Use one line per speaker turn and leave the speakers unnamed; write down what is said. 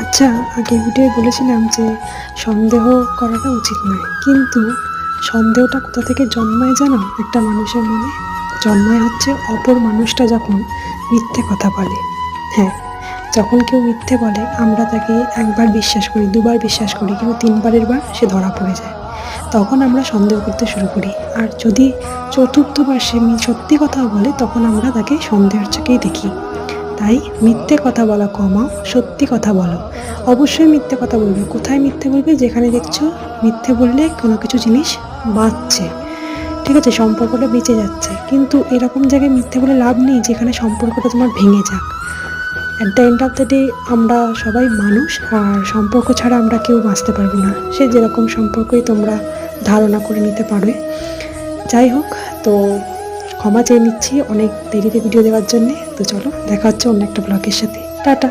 আচ্ছা, আগের ভিডিওয়ে বলেছিলাম যে সন্দেহ করাটা উচিত নয়, কিন্তু সন্দেহটা কোথা থেকে জন্মায় জানো? একটা মানুষের মনে জন্মায় হচ্ছে অপর মানুষটা যখন মিথ্যে কথা বলে। হ্যাঁ, যখন কেউ মিথ্যে বলে আমরা তাকে একবার বিশ্বাস করি, দুবার বিশ্বাস করি, কিন্তু তিনবারের বার সে ধরা পড়ে যায়। তখন আমরা সন্দেহ করতে শুরু করি। আর যদি চতুর্থবার সে সত্যি কথা বলে তখন আমরা তাকে সন্দেহের চোখেই দেখি। তাই মিথ্যে কথা বলা কমাও, সত্যি কথা বলো। অবশ্যই মিথ্যে কথা বলবে। কোথায় মিথ্যে বলবে? যেখানে দেখছো মিথ্যে বললে কোনো কিছু জিনিস বাঁচছে, ঠিক আছে, সম্পর্কটা বেঁচে যাচ্ছে। কিন্তু এরকম জায়গায় মিথ্যে বলে লাভ নেই যেখানে সম্পর্কটা তোমার ভেঙে যাক। At the end of the day আমরা সবাই মানুষ, আর সম্পর্ক ছাড়া আমরা কেউ বাঁচতে পারবো না। সে যেরকম সম্পর্কই তোমরা ধারণা করে নিতে পারবে। যাই হোক, তো ক্ষমা চেয়ে নিচ্ছি অনেক দেরিতে ভিডিও দেওয়ার জন্যে। তো চলো, দেখা হচ্ছে অন্য একটা ব্লগের সাথে। টাটা।